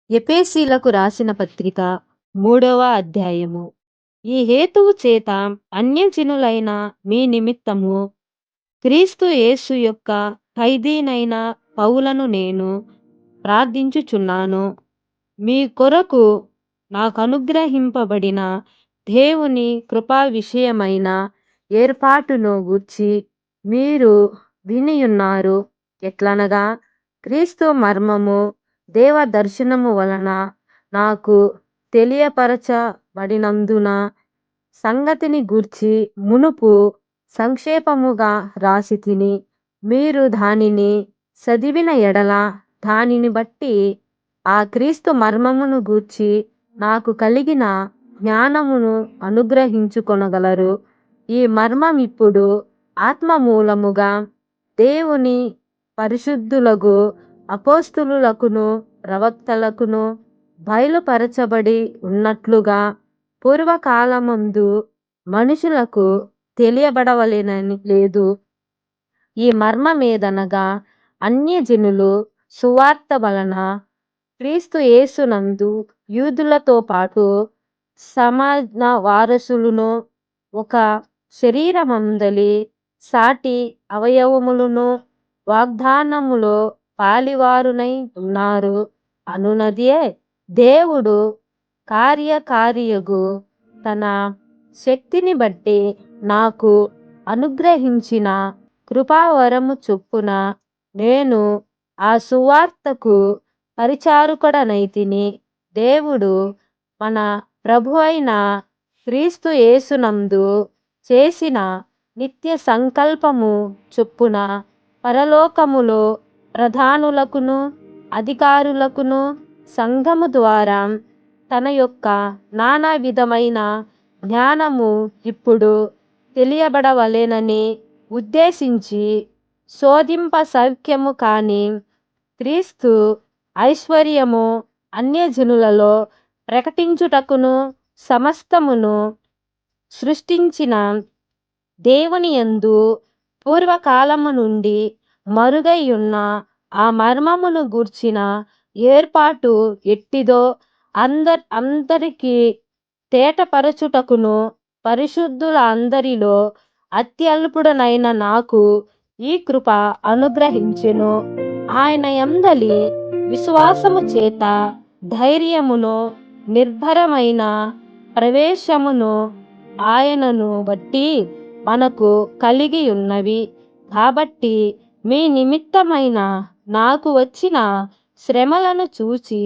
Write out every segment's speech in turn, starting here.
ఎఫెసీయులకు రాసిన పత్రిక 3వ అధ్యాయము. ఈ హేతువు చేత అన్యజనులైన మీ నిమిత్తము క్రీస్తు యేసు యొక్క ఖైదీనైన పౌలను నేను ప్రార్థించుచున్నాను. మీ కొరకు నాకనుగ్రహింపబడిన దేవుని కృపా విషయమైన ఏర్పాటును గూర్చి మీరు వినియున్నారు. ఎట్లనగా క్రీస్తు మర్మము దేవ దర్శనము వలన నాకు తెలియపరచబడినందున సంగతిని గూర్చి మునుపు సంక్షేపముగా రాసితిని. మీరు దానిని చదివిన ఎడల దానిని బట్టి ఆ క్రీస్తు మర్మమును గూర్చి నాకు కలిగిన జ్ఞానమును అనుగ్రహించుకొనగలరు. ఈ మర్మమిప్పుడు ఆత్మ మూలముగా దేవుని పరిశుద్ధులగు అపోస్తలులకును ప్రవక్తలకును బయలుపరచబడి ఉన్నట్లుగా పూర్వకాలమందు మనుషులకు తెలియబడవలెనని లేదు. ఈ మర్మమేదనగా అన్యజనులు సువార్త వలన క్రీస్తు యేసునందు యూదులతో పాటు సమాన వారసులును, ఒక శరీరమందలి సాటి అవయవములును, వాగ్దానములో పాలివారునై ఉన్నారు అనునదియే. దేవుడు కార్యకారియగు తన శక్తిని బట్టి నాకు అనుగ్రహించిన కృపావరము చొప్పున నేను ఆ సువార్తకు పరిచారకుడనైతిని. దేవుడు మన ప్రభువైన క్రీస్తు యేసునందు చేసిన నిత్య సంకల్పము చొప్పున పరలోకములో ప్రధానులకును అధికారులకును సంఘము ద్వారా తన యొక్క నానా విధమైన జ్ఞానము ఇప్పుడు తెలియబడవలెనని ఉద్దేశించి శోధింప సౌఖ్యము కాని క్రీస్తు ఐశ్వర్యము అన్యజనులలో ప్రకటించుటకును సమస్తమును సృష్టించిన దేవుని యందు పూర్వకాలము నుండి మరుగైయున్న ఆ మర్మమును గూర్చిన ఏర్పాటు ఎట్టిదో అందరికి తేటపరచుటకును పరిశుద్ధుల అందరిలో అత్యల్పుడనైన నాకు ఈ కృప అనుగ్రహించెను. ఆయన యందలి విశ్వాసము చేత ధైర్యమును నిర్భరమైన ప్రవేశమును ఆయనను బట్టి మనకు కలిగి ఉన్నవి. కాబట్టి మీ నిమిత్తమైన నాకు వచ్చిన శ్రమలను చూచి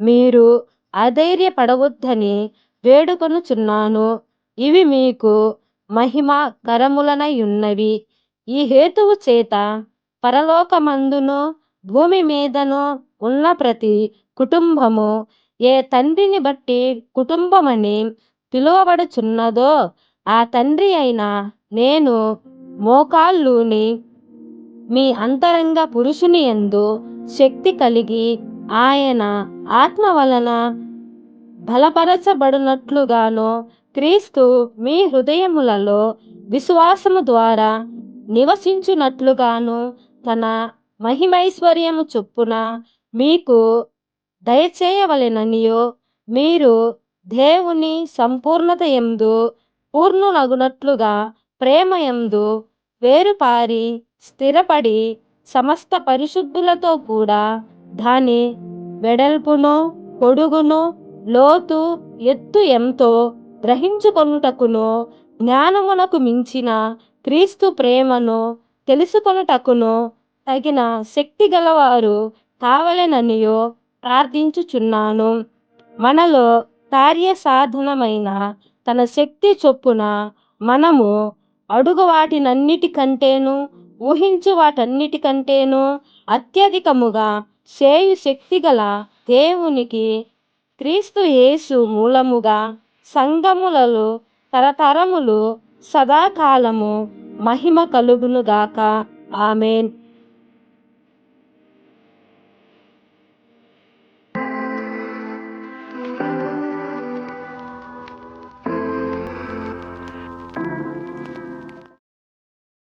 మీరు అధైర్యపడవద్దని వేడుకొనుచున్నాను. ఇవి మీకు మహిమకరములనైయున్నవి. ఈ హేతువు చేత పరలోకమందును భూమి మీదను ఉన్న ప్రతి కుటుంబము ఏ తండ్రిని బట్టి కుటుంబమని పిలువబడుచున్నదో ఆ తండ్రి అయిన నేను మోకాళ్ళూని మీ అంతరంగ పురుషుని యందు శక్తి కలిగి ఆయన ఆత్మ వలన బలపరచబడినట్లుగాను క్రీస్తు మీ హృదయములలో విశ్వాసము ద్వారా నివసించునట్లుగాను తన మహిమైశ్వర్యము చొప్పున మీకు దయచేయవలెననియు మీరు దేవుని సంపూర్ణత యందు పూర్ణులగునట్లుగా ప్రేమ యందు వేరుపారి స్థిరపడి సమస్త పరిశుద్ధులతో కూడా దాని వెడల్పును పొడుగును లోతు ఎత్తు ఎంతో గ్రహించుకొనుటకును జ్ఞానమునకు మించిన క్రీస్తు ప్రేమను తెలుసుకొనుటకును తగిన శక్తి గలవారు కావలెననియు ప్రార్థించుచున్నాను. మనలో కార్యసాధనమైన తన శక్తి చొప్పున మనము అడుగు వాటినన్నిటికంటేను ఊహించు వాటన్నిటికంటేను అత్యధికముగా చేయు శక్తిగల దేవునికి క్రీస్తు యేసు మూలముగా సంఘములలో తరతరములు సదాకాలము మహిమ కలుగునుగాక. ఆమేన్.